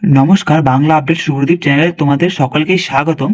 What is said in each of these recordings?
নমস্কার, বাংলা আপডেট শুভদীপ চ্যানেলে তোমাদের সকলকেই স্বাগতম।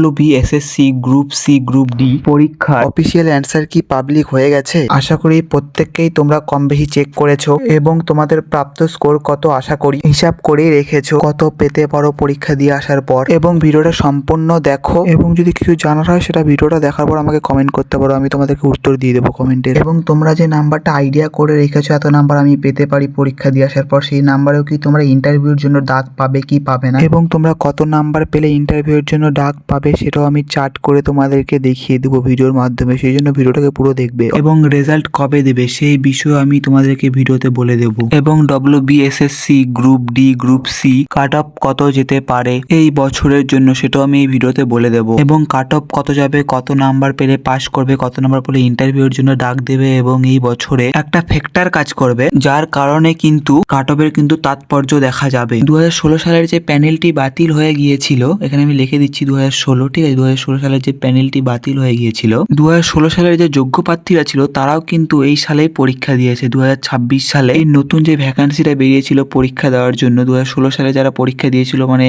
WBSSC group C group D পরীক্ষার অফিসিয়াল অ্যান্সার কি পাবলিক হয়ে গেছে? আশা করি প্রত্যেককেই তোমরা কম বেশি চেক করেছো এবং তোমাদের প্রাপ্ত স্কোর কত আশা করি হিসাব করেই রেখেছো কত পেতে পারো পরীক্ষা দিয়ে আসার পর। এবং ভিডিওটা সম্পূর্ণ দেখো এবং যদি কিছু জানার হয় সেটা ভিডিওটা দেখার পর আমাকে কমেন্ট করতে পারো, আমি তোমাদেরকে উত্তর দিয়ে দেবো কমেন্টে। এবং তোমরা যে নাম্বারটা আইডিয়া করে রেখেছো এত নাম্বার আমি পেতে পারি পরীক্ষা দিয়ে আসার পর, সেই নাম্বারেও কি তোমরা ইন্টারভিউর জন্য ডাক পাবে কি পাবে না, এবং তোমরা কত নাম্বার পেলে ইন্টারভিউর জন্য ডাক পাবে সেটাও আমি চার্ট করে তোমাদেরকে দেখিয়ে দেবো ভিডিওর মাধ্যমে। সেই জন্য ভিডিওটাকে পুরো দেখবে এবং রেজাল্ট কবে দেবে সেই বিষয়ে আমি তোমাদেরকে ভিডিওতে বলে দেব। এবং WBSSC group D group C cut off কত যেতে পারে এই বছরের জন্য সেটাও আমি এই ভিডিওতে বলে দেব। এবং কাট অফ কত যাবে, কত নাম্বার পেলে পাস করবে, কত নাম্বার পেলে ইন্টারভিউর জন্য ডাক দেবে, এবং এই বছরে একটা ফ্যাক্টর কাজ করবে যার কারণে কিন্তু কাট অফের কিন্তু তাৎপর্য দেখা যাবে। 2016 সালের যে প্যানেলটি বাতিল হয়ে গিয়েছিল, এখানে আমি লিখে দিচ্ছি 2016, ঠিক আছে। 2016 সালের যে প্যানেলটি বাতিল হয়ে গিয়েছিল, 2016 সালের যে যোগ্য প্রার্থীরা ছিল তারাও কিন্তু এই সালেই পরীক্ষা দিয়েছে। 2026 সালে এই নতুন যে ভ্যাকান্সিটা বেরিয়েছিল পরীক্ষা দেওয়ার জন্য, 2016 সালে যারা পরীক্ষা দিয়েছিল মানে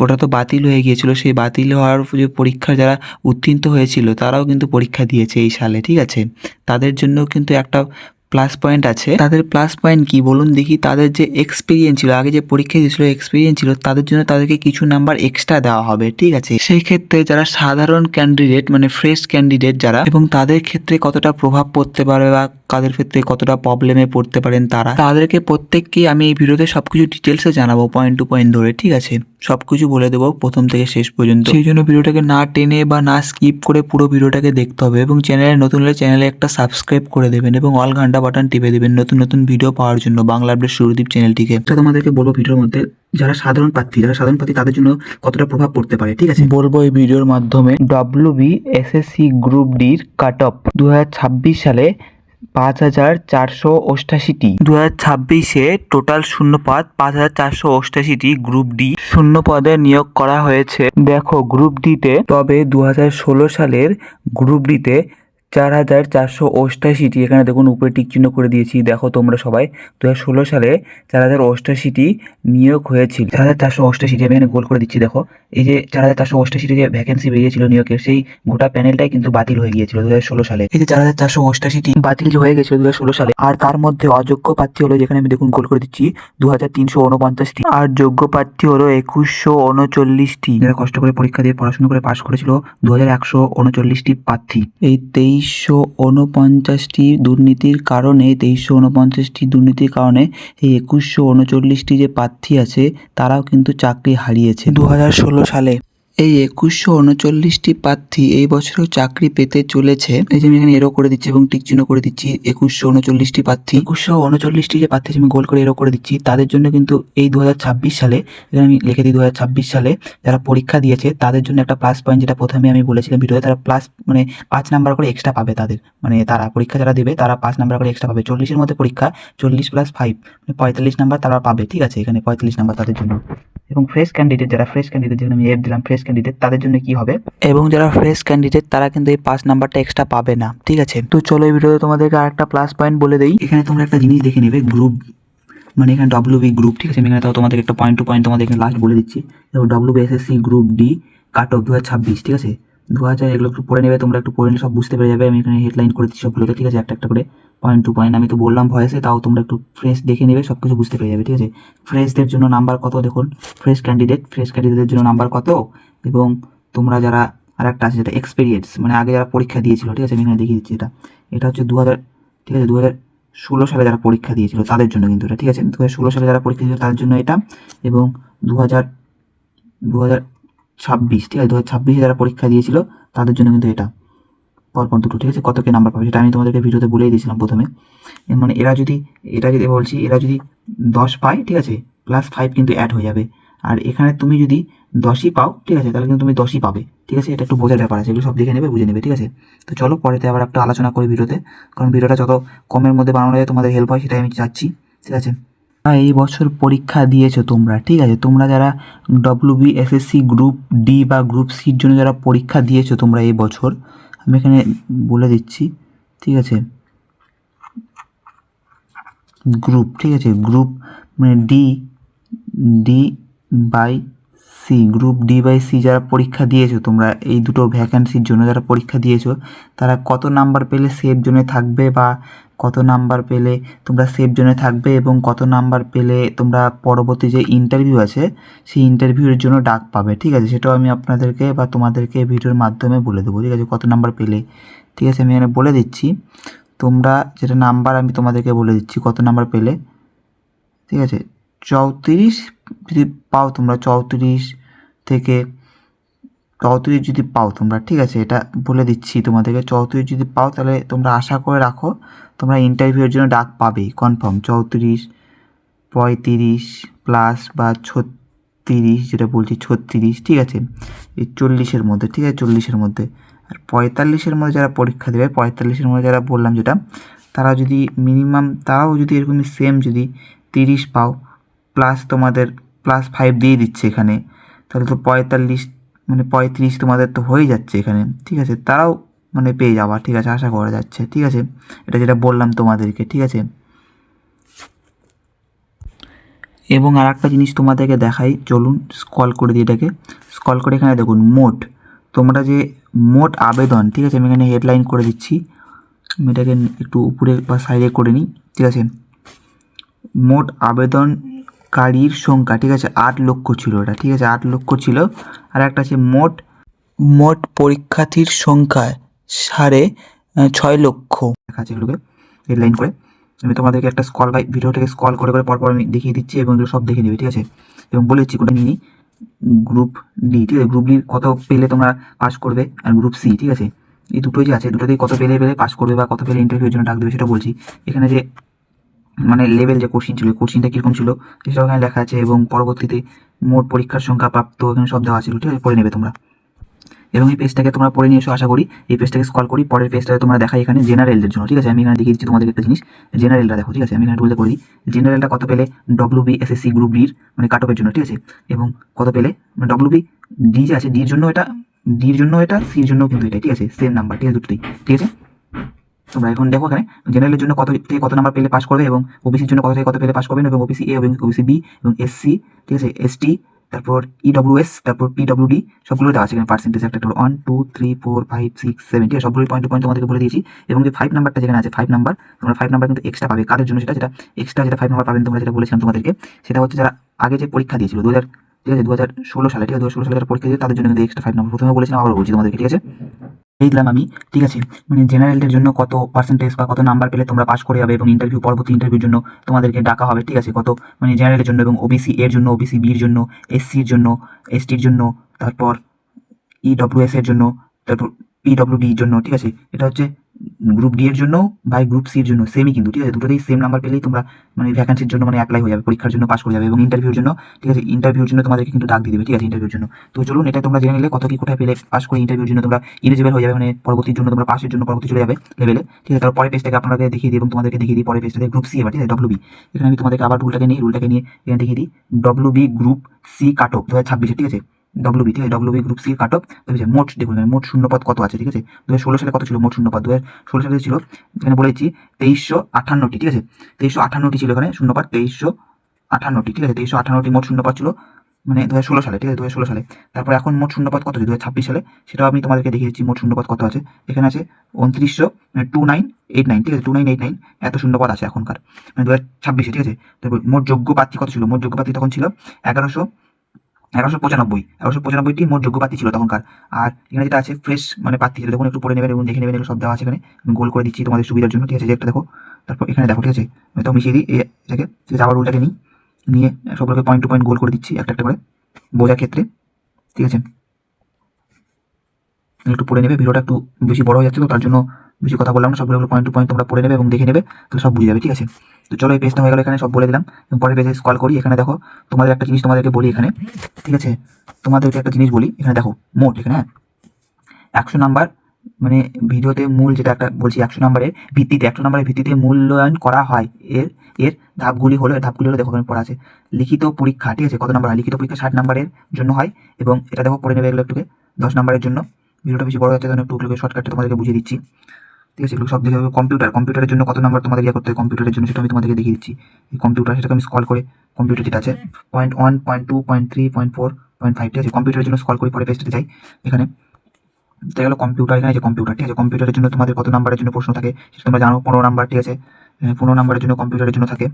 ওটা তো বাতিল হয়ে গিয়েছিল, সেই বাতিল হওয়ার যে পরীক্ষা যারা উত্তীর্ণ হয়েছিল তারাও কিন্তু পরীক্ষা দিয়েছে এই সালে, ঠিক আছে। তাদের জন্য কিন্তু একটা প্লাস পয়েন্ট আছে। তাদের প্লাস পয়েন্ট কি বলুন দেখি? তাদের যে এক্সপিরিয়েন্স ছিল, আগে যে পরীক্ষা দিয়েছিল এক্সপিরিয়েন্স ছিল, তাদের জন্য তাদেরকে কিছু নাম্বার এক্সট্রা দেওয়া হবে, ঠিক আছে। সেই ক্ষেত্রে যারা সাধারণ ক্যান্ডিডেট মানে ফ্রেশ ক্যান্ডিডেট যারা, এবং তাদের ক্ষেত্রে কতটা প্রভাব পড়তে পারে বা কাদের ক্ষেত্রে কতটা প্রবলেমে পড়তে পারেন তারা, তাদেরকে প্রত্যেককেই আমি এই ভিডিওতে সবকিছু ডিটেলসে জানাবো, পয়েন্ট টু পয়েন্ট ধরে, ঠিক আছে। সবকিছু বলে দেবো প্রথম থেকে শেষ পর্যন্ত। সেই জন্য ভিডিওটাকে না টেনে বা না স্কিপ করে পুরো ভিডিওটাকে দেখতে হবে। এবং চ্যানেলে নতুন হলে চ্যানেলে একটা সাবস্ক্রাইব করে দেবেন এবং অল ঘন্টা বাটন টিপে দেবেন নতুন নতুন ভিডিও পাওয়ার জন্য বাংলা আপডেট শুভদীপ চ্যানেলটিকে। তো তোমাদেরকে বলবো ভিডিওর মধ্যে যারা সাধারণ প্রার্থী তাদের জন্য কতটা প্রভাব পড়তে পারে, ঠিক আছে, বলবো এই ভিডিওর মাধ্যমে। WBSSC গ্রুপ ডির কাট অফ 2026 সালে 5488টি। 2026-এ টোটাল শূন্যপদ 5488টি গ্রুপ ডি শূন্য পদে নিয়োগ করা হয়েছে। দেখো গ্রুপ ডিতে, তবে 2016 সালের গ্রুপ ডিতে 4488টি, এখানে দেখুন উপরে টিক চিহ্ন করে দিয়েছি, দেখো তোমরা সবাই। 2016 সালে 4088টি নিয়োগ হয়েছিল। 4488টি আমি এখানে গোল করে দিচ্ছি, দেখো এই যে 4488টি যে ভ্যাকেন্সি বেরিয়েছিল নিয়োগের, সেই গোটা প্যানেলটাই কিন্তু বাতিল হয়ে গিয়েছিল 2016 সালে। এই যে 4488টি বাতিল যে হয়ে গেছিল 2016 সালে, আর তার মধ্যে অযোগ্য প্রার্থী হলো, যেখানে আমি দেখুন গোল করে দিচ্ছি 2349টি, আর যোগ্য প্রার্থী হলো 2139টি। যারা কষ্ট করে পরীক্ষা দিয়ে পড়াশোনা করে পাশ করেছিল 2139টি প্রার্থী। এই 2349টি দুর্নীতির কারণে, 2349টি দুর্নীতির কারণে এই 2139টি যে প্রার্থী আছে তারাও কিন্তু চাকরি হারিয়েছে 2016 সালে। এই 2139টি প্রার্থী এই বছরও চাকরি পেতে চলেছে। এই যে আমি এখানে এরো করে দিচ্ছি এবং টিক চিহ্ন করে দিচ্ছি 2139টি প্রার্থী। 2139টি যে প্রার্থী আমি গোল করে এরো করে দিচ্ছি, তাদের জন্য কিন্তু এই 2026 সালে, এখানে আমি লিখে দিই 2026 সালে যারা পরীক্ষা দিয়েছে তাদের জন্য একটা প্লাস পয়েন্ট, যেটা প্রথমে আমি বলেছিলাম ভিডিওতে, তারা প্লাস মানে 5 নাম্বার করে এক্সট্রা পাবে। তাদের মানে তারা পরীক্ষা যারা দেবে তারা 5 নাম্বার করে এক্সট্রা পাবে। 40-এর মধ্যে পরীক্ষা, 40 + 5 মানে 45 নাম্বার তারা পাবে, ঠিক আছে। এখানে 45 নাম্বার তাদের জন্য। এবং ফ্রেশ ক্যান্ডিডেট যারা, ফ্রেশ ক্যান্ডিডেট যেখানে আমি এফ দিলাম ফ্রেশ ক্যান্ডিডেট, তাদের জন্য কি হবে, এবং যারা ফ্রেশ ক্যান্ডিডেট তারা কিন্তু এই 5 নাম্বারটা এক্সট্রা পাবে না, ঠিক আছে। তো চলো এই ভিডিওতে তোমাদেরকে আরেকটা প্লাস পয়েন্ট বলে দেই। এখানে তোমরা একটা জিনিস দেখে নেবে, গ্রুপ মানে এখানে WB গ্রুপ, ঠিক আছে। আমি এখানে তাও তোমাদের একটা পয়েন্ট টু পয়েন্ট তোমাদের এখানে লাস্ট বলে দিচ্ছি। দেখো WBSSC গ্রুপ ডি কাট অফ 2026, ঠিক আছে। 2000 এগুলো একটু পড়ে নেবে তোমরা, একটু পড়ে নিলে সব বুঝতে পেরে যাবে। আমি এখানে হেডলাইন করে দিচ্ছি সবগুলোতে, ঠিক আছে, একটা একটা করে পয়েন্ট টু পয়েন্ট। আমি তো বললাম ভয়েসে, তাও তোমরা একটু ফ্রেশ দেখে নেবে, সব কিছু বুঝতে পেরে যাবে, ঠিক আছে। ফ্রেশদের জন্য নাম্বার কত দেখুন, ফ্রেশ ক্যান্ডিডেটের জন্য নাম্বার কত, এবং তোমরা যারা আরেকটা আছে যেটা এক্সপিরিয়েন্স মানে আগে যারা পরীক্ষা দিয়েছিল, ঠিক আছে, আমি এখানে দেখিয়ে দিচ্ছি। এটা হচ্ছে 2000, ঠিক আছে, 2016 সালে যারা পরীক্ষা দিয়েছিল তাদের জন্য কিন্তু এটা, ঠিক আছে। 2016 সালে যারা পরীক্ষা দিয়েছিল তাদের জন্য এটা, এবং 2026, ঠিক আছে, 2026-এ যারা পরীক্ষা দিয়েছিল তাদের জন্য কিন্তু এটা, পরপর দুটো, ঠিক আছে। কত কে নাম্বার পাবে সেটা আমি তোমাদেরকে ভিডিওতে বলেই দিয়েছিলাম প্রথমে। মানে এরা যদি, এটা যদি বলছি, এরা যদি 10 পায়, ঠিক আছে, +5 কিন্তু অ্যাড হয়ে যাবে। আর এখানে তুমি যদি 10ই পাও, ঠিক আছে, তাহলে কিন্তু তুমি 10ই পাবে, ঠিক আছে। এটা একটু বোঝার ব্যাপার আছে, এগুলো সব দেখে নেবে, বুঝে নেবে, ঠিক আছে। তো চলো পরেতে আবার একটা আলোচনা করি ভিডিওতে, কারণ ভিডিওটা যত কমের মধ্যে বানানো যায় তোমাদের হেল্প হয়, সেটাই আমি চাচ্ছি, ঠিক আছে। এই বছর পরীক্ষা দিয়েছো তোমরা, ঠিক আছে, তোমরা যারা WBSSC গ্রুপ ডি বা গ্রুপ সির জন্য যারা পরীক্ষা দিয়েছো তোমরা এই বছর, আমি এখানে বলে দিচ্ছি, ঠিক আছে, গ্রুপ, ঠিক আছে, গ্রুপ মানে D by C, group D by C যারা পরীক্ষা দিয়েছো তোমরা, এই দুটো ভ্যাকান্সির জন্য যারা পরীক্ষা দিয়েছো, তারা কত নাম্বার পেলে সেফ জোনে থাকবে, বা কত নাম্বার পেলে তোমরা সেফ জোনে থাকবে, এবং কত নাম্বার পেলে তোমরা পরবর্তী যে ইন্টারভিউ আছে সেই ইন্টারভিউর জন্য ডাক পাবে। ঠিক আছে, সেটাও আমি আপনাদেরকে বা তোমাদেরকে ভিডিওর মাধ্যমে বলে দেবো। ঠিক আছে, কত নাম্বার পেলে। ঠিক আছে, আমি এখানে বলে দিচ্ছি, তোমরা যেটা নাম্বার আমি তোমাদেরকে বলে দিচ্ছি কত নাম্বার পেলে। ঠিক আছে, 34 যদি পাও তোমরা, 34 থেকে 34 যদি পাও তোমরা, ঠিক আছে, এটা বলে দিচ্ছি তোমাদেরকে, 34 যদি পাও তাহলে তোমরা আশা করে রাখো তোমরা ইন্টারভিউয়ের জন্য ডাক পাবেই কনফার্ম। 34, 35 প্লাস বা 36, যেটা বলছি 36, ঠিক আছে, এই 40-এর মধ্যে। ঠিক আছে, 40-এর মধ্যে। আর 45-এর মধ্যে যারা পরীক্ষা দেবে, 45-এর মধ্যে যারা বললাম যেটা, তারা যদি মিনিমাম, তারাও যদি এরকমই সেম যদি 30 পাও, প্লাস তোমাদের +5 দিয়ে দিচ্ছে এখানে, তাহলে তো 45 মানে 35 তোমাদের তো হয়ে যাচ্ছে এখানে। ঠিক আছে, তারাও মানে পেয়ে যাওয়া, ঠিক আছে, আশা করা যাচ্ছে। ঠিক আছে, এটা যেটা বললাম তোমাদেরকে। ঠিক আছে, এবং আর একটা জিনিস তোমাদেরকে দেখাই, চলুন স্ক্রল করে দিই, এটাকে স্ক্রল করে এখানে দেখুন মোট, তোমরা যে মোট আবেদন, ঠিক আছে, আমি এখানে হেডলাইন করে দিচ্ছি, আমি এটাকে একটু উপরে বা সাইডে করে নিই। ঠিক আছে, মোট আবেদনকারীর সংখ্যা, ঠিক আছে, 8 লক্ষ ছিল এটা। ঠিক আছে, 8 লক্ষ ছিল। আর একটা আছে মোট মোট পরীক্ষার্থীর সংখ্যা 6.5 লক্ষ। দেখা আছে এগুলোকে হেডলাইন করে। আমি তোমাদেরকে একটা স্ক্রল বাই ভিডিওটাকে স্ক্রল করে করে পরপর আমি দেখিয়ে দিচ্ছি, এবং এগুলো সব দেখে নেবে। ঠিক আছে, এবং বলে দিচ্ছি কোনটা নিয়ে গ্রুপ ডি। ঠিক আছে, গ্রুপ ডি কত পেলে তোমরা পাস করবে, আর গ্রুপ সি, ঠিক আছে, এই দুটোই যে আছে, দুটোতেই কত পেলে পাস করবে বা কত পেলে ইন্টারভিউর জন্য ডাক দেবে সেটা বলছি। এখানে যে মানে লেভেল যে কোশ্চিন ছিল, কোশ্চিনটা কীরকম ছিল সেটাও এখানে লেখা আছে, এবং পরবর্তীতে মোট পরীক্ষার সংখ্যা প্রাপ্ত এখানে সব দেওয়া ছিল। ঠিক আছে, পড়ে নেবে তোমরা, এবং এই পেজটাকে তোমরা পড়ে নিয়ে এসো আশা করি। এই পেজটাকে স্ক্রল করি, পরের পেজটাকে তোমরা দেখাই এখানে জেনারেলদের জন্য। ঠিক আছে, আমি এখানে দেখিয়ে দিচ্ছি তোমাদের একটা জিনিস, জেনারেলটা দেখো। ঠিক আছে, আমি এখানে রুলটা করি, জেনারেলটা কত পেলে ডব্লিউবি এসএসসি গ্রুপ ডির মানে কাট অফের জন্য। ঠিক আছে, এবং কত পেলে মানে ডব্লিউবি ডি যে আছে, ডির জন্য এটা, ডির জন্য এটা, সির জন্য কিন্তু এটা। ঠিক আছে, সেম নাম্বার। ঠিক আছে, দুটোই। ঠিক আছে, তোমরা এখন দেখো এখানে জেনারেলের জন্য কত থেকে কত নাম্বার পেলে পাস করবে, এবং ওবিসির জন্য কত থেকে কত পেলে পাস করবেন, এবং ওবিসি এ এবং ওবিসি বি এবং এসসি, ঠিক আছে, এসটি, তারপর ইডব্লিউএস, তারপর পিডব্লিউডি, সবগুলো দেওয়া আছে এখানে পার্সেন্টেজ একটা 1 2 3 4 5 6 7। ঠিক আছে, সবগুলো পয়েন্ট টু পয়েন্ট তোমাদেরকে বলে দিয়েছি। এবং যে 5 নাম্বারটা যেখানে আছে, 5 নাম্বার, তোমরা 5 নাম্বার কিন্তু এক্সট্রা পাবে। কাদের জন্য সেটা, যেটা এক্সট্রা যেটা 5 নাম্বার পাবেন তোমরা, যেটা বলেছিলাম তোমাদেরকে, সেটা হচ্ছে যারা আগে যে পরীক্ষা দিয়েছিল 2000, ঠিক আছে, 2016 সালে, ঠিক আছে, 2016 সালে যারা পরীক্ষা দিয়েছে তাদের জন্য কিন্তু এক্সট্রা 5 নাম্বার প্রথমে বলেছিলাম, আবার বলছি তোমাদেরকে। ঠিক আছে, এই দিলাম আমি। ঠিক আছে, মানে জেনারেলদের জন্য কত পার্সেন্টেজ বা কত নাম্বার পেলে তোমরা পাস করে যাবে, এবং ইন্টারভিউ পরবর্তী ইন্টারভিউর জন্য তোমাদেরকে ডাকা হবে। ঠিক আছে, কত মানে জেনারেলের জন্য, এবং ওবিসি এর জন্য, ওবিসি বির জন্য, এসসির জন্য, এসটির জন্য, তারপর ইডব্লিউএস এর জন্য, তারপর পিডব্লিউডির জন্য। ঠিক আছে, এটা হচ্ছে গ্রুপ ডি এর জন্য বাই গ্রুপ সির জন্য সেমই কিন্তু। ঠিক আছে, দুটোতেই সেম নাম্বার পেলেই তোমরা মানে ভ্যাকান্সির জন্য মানে অ্যাপ্লাই হয়ে যাবে, পরীক্ষার জন্য পাস করে যাবে, এবং ইন্টারভিউর জন্য, ঠিক আছে, ইন্টারভিউর জন্য তোমাদেরকে কিন্তু ডাক দিয়ে দেবে। ঠিক আছে, ইন্টারভিউর জন্য। তো চলুন এটা তোমরা জেনে নিলে কত কি কোথায় পেলে পাস করে ইন্টারভিউর জন্য তোমরা এলিজিবল হয়ে যাবে, মানে পরবর্তীর জন্য তোমরা পাসের জন্য পরবর্তী চলে যাবে লেভেলে। ঠিক আছে, তারপর পরের পেজটাকে আপনাদের দেখিয়ে দিই এবং তোমাদেরকে দেখিয়ে দিই পরের পেজটাতে গ্রুপ সি এবার। ঠিক আছে, ডব্লিউবি, এখানে আমি তোমাদেরকে আবার রুলটাকে নিয়ে এখানে দেখিয়ে দিই WB group C cut off 2026। ঠিক আছে, ডব্লিউবি, ঠিক আছে, WB group C cut off. ঠিক আছে, মোট দেখুন এখানে মোট শূন্যপদ কত আছে। ঠিক আছে, 2016 সালে কত ছিল মোট শূন্যপদ, 2016 সালে ছিল এখানে বলেছি 2358টি। ঠিক আছে, 2358টি ছিল এখানে শূন্যপদ, 2358টি। ঠিক আছে, 2358টি মোট শূন্যপদ ছিল মানে 2016 সালে। ঠিক আছে, 2016 সালে। তারপর এখন মোট শূন্যপদ কত আছে 2026 সালে, সেটাও আমি তোমাদেরকে দেখিয়ে দিচ্ছি। মোট শূন্যপদ কত আছে এখানে আছে 2989। ঠিক আছে, 2989 এত শূন্যপদ আছে এখনকার মানে 2026। ঠিক আছে, তারপর মোট যোগ্য প্রার্থী কত ছিল, মোট যোগ্য প্রার্থী তখন ছিল 1195টি মোট যোগ্য প্রার্থী ছিল তখনকার। আর এখানে যেটা আছে ফ্রেশ মানে প্রার্থী, দেখুন একটু পড়ে নেবেন এবং দেখে নেবেন, এগুলো সব দেওয়া আছে এখানে, আমি গোল করে দিচ্ছি তোমাদের সুবিধার জন্য। ঠিক আছে, যে একটা দেখো, তারপর এখানে দেখো। ঠিক আছে, আমি তো মিশিয়ে দিই এটাকে, ঠিক আছে, আবার রুলটাকে নিয়ে সবগুলোকে পয়েন্ট টু পয়েন্ট গোল করে দিচ্ছি একটা একটা করে বোঝার ক্ষেত্রে। ঠিক আছে, একটু পড়ে নেবে, ভিডিওটা একটু বেশি বড় হয়ে যাচ্ছে তো তার জন্য বেশি কথা বললাম না, সবগুলো পয়েন্ট টু পয়েন্ট তোমরা পড়ে নেবে এবং দেখে নেবে, তাহলে সব বুঝে যাবে। ঠিক আছে, তো চলো এই পেজটা হয়ে গেল, এখানে সব বলে দিলাম। এবং পরের পেজে স্ক্রল করি, এখানে দেখো তোমাদের একটা জিনিস তোমাদেরকে বলি এখানে। ঠিক আছে, তোমাদেরকে একটা জিনিস বলি এখানে দেখো মোট এখানে 100 নাম্বার মানে ভিডিওতে মূল যেটা একটা বলছি 100 নাম্বারের ভিত্তিতে মূল্যায়ন করা হয়। এর এর ধাপগুলি হলো দেখো এখানে পড়া আছে লিখিত পরীক্ষা। ঠিক আছে, কত নাম্বার হয় লিখিত পরীক্ষা 60 নাম্বারের জন্য হয়, এবং এটা দেখো পড়ে নেবে এগুলো একটুকে 10 নাম্বারের জন্য। ভিডিওটা বেশি বড় হচ্ছে কারণ একটু শর্টকাটে তোমাদেরকে বুঝিয়ে দিচ্ছি। ঠিক আছে, এগুলো সব দেখে হবে। কম্পিউটারের জন্য কত নাম্বার তোমাদের ইয়ে করতে হয় কম্পিউটারের জন্য, সেটা আমি তোমাদেরকে দেখিয়ে দিচ্ছি। এই কম্পিউটার, সেটাকে আমি স্কল করে কম্পিউটার যেটা আছে 0.1, 0.2, 0.3, 0.4, 0.5, ঠিক আছে, কম্পিউটারের জন্য স্কল করে পরে পেস্টে যাই। এখানে এটা গেলো কম্পিউটার, এখানে যে কম্পিউটার, ঠিক আছে, কম্পিউটারের জন্য তোমাদের কত নাম্বারের জন্য প্রশ্ন থাকে সেটা তোমরা জানো, 15 নাম্বার, ঠিক আছে। 15 নাম্বারের জন্য কম্পিউটারের জন্য থাকে।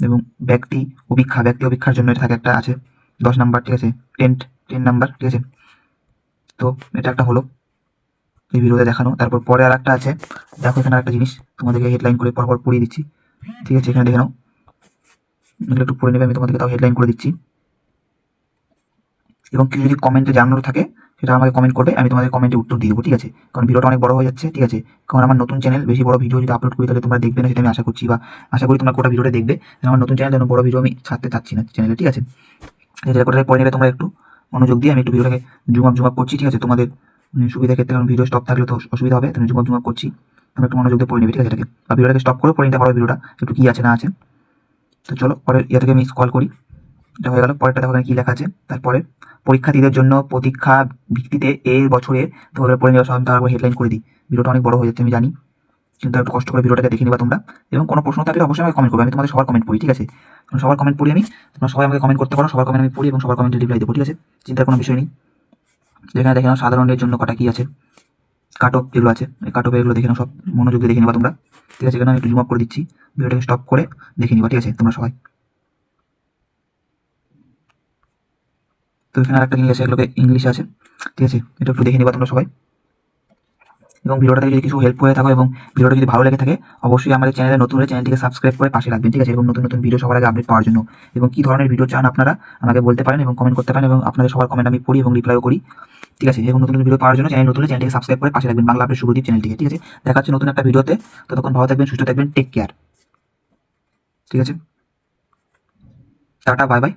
এবং ব্যক্তি অভিক্ষার জন্য এটা থাকে একটা আছে 10 নাম্বার, ঠিক আছে, 10 নাম্বার, ঠিক আছে। তো এটা একটা হলো এই ভিডিওতে দেখানো। তারপর পরে আর একটা আছে, দেখো এখানে একটা জিনিস তোমাদেরকে হেডলাইন করে পরপর পড়িয়ে দিচ্ছি, ঠিক আছে, এখানে দেখে নাও, এগুলো একটু পড়ে নেবে, আমি তোমাদেরকে তাও হেডলাইন করে দিচ্ছি। এবং কিছু যদি কমেন্টে জানানোর থাকে সেটা আমাকে কমেন্ট করবে, আমি তোমাদের কমেন্টে উত্তর দিয়ে দেবো, ঠিক আছে। কারণ ভিডিওটা অনেক বড় হয়ে যাচ্ছে, ঠিক আছে, কারণ আমার নতুন চ্যানেল, বেশি বড় ভিডিও যদি আপলোড করি তাহলে তোমরা দেখবে না, সেটা আমি আশা করছি, বা আশা করি তোমরা গোটা ভিডিওটা দেখবে। আমার নতুন চ্যানেল, যেন বড় ভিডিও আমি ছাড়তে চাচ্ছি না চ্যানেলে, ঠিক আছে। যেটা করে পড়ে নেবে তোমরা একটু মনোযোগ দিয়ে। আমি একটু ভিডিওটাকে জুম আপ করছি, ঠিক আছে, তোমাদের সুবিধার ক্ষেত্রে, কারণ ভিডিও স্টপ থাকলে তো অসুবিধা হবে, তুমি জুম আপ করছি, তোমরা একটু মনোযোগ দিয়ে পড়ে নেবে, ঠিক আছে, এটাকে, বা ভিডিওটাকে স্টপ করে পড়ে নিতে পারো ভিডিওটা একটু কি আছে না আছে। তো চলো পরের ইয়ে থেকে আমি স্ক্রল করি, এটা হয়ে গেল। পরেরটা দেখো এখানে কি লেখা আছে। তারপরে পরীক্ষার্থীদের জন্য প্রতীক্ষা ভিত্তিতে এর বছরে তোমাদের পড়ে নেওয়া সব আমি তারপর হেডলাইন করে দিই। ভিডিওটা অনেক বড় হয়ে যাচ্ছে আমি জানি, কিন্তু একটু কষ্ট করে ভিডিওটাকে দেখে নিবা তোমরা। এবং কোনো প্রশ্ন থাকলে অবশ্যই আমাকে কমেন্ট করবে, আমি তোমাদের সবার কমেন্ট পড়ি, ঠিক আছে, সবার কমেন্ট পড়ি আমি, তোমরা সবাই আমাকে কমেন্ট করতে পারো, সবার কমেন্ট আমি পড়ি এবং সবার কমেন্টে রিপ্লাই দেবো, ঠিক আছে, চিন্তার কোনো বিষয় নেই। এখানে দেখে নাও সাধারণের জন্য কটা কি আছে, কাট অফ যেগুলো আছে, এই কাট অফ এগুলো দেখে নাও, সব মনোযোগ দিয়ে দেখে নেবা তোমরা, ঠিক আছে। এখানে আমি একটু জুম আপ করে দিচ্ছি, ভিডিওটাকে স্টপ করে দেখে নিবা, ঠিক আছে, তোমরা সবাই। তো এখানে আরেকটা জিনিস আছে, এগুলোকে ইংলিশে আছে, ঠিক আছে, এটা একটু দেখে নিবা তোমরা সবাই। এবং ভিডিওটা থেকে যদি কিছু হেল্প হয়ে থাকো এবং ভিডিওটা যদি ভালো লেগে থাকে, অবশ্যই আমাদের চ্যানেলে নতুন হলে চ্যানেলটিকে সাবস্ক্রাইব করে পাশে রাখবেন, ঠিক আছে, এবং নতুন নতুন ভিডিও সবার আগে আপডেট পাওয়ার জন্য। এবং কী ধরনের ভিডিও চান আপনারা আমাকে বলতে পারেন এবং কমেন্ট করতে পারেন, এবং আপনাদের সবার কমেন্ট আমি পড়ি এবং রিপ্লাইও করি, ঠিক আছে। এবং নতুন নতুন ভিডিও পাওয়ার জন্য নতুন হলে চ্যানেলটিকে সাবস্ক্রাইব করে পাশে রাখবেন, বাংলা আপডেট শুভদীপ চ্যানেলটিকে, ঠিক আছে। দেখা হচ্ছে নতুন একটা ভিডিওতে, ততক্ষণ ভালো থাকবেন, সুস্থ থাকবেন, টেক কেয়ার, ঠিক আছে, টাটা, বাই বাই।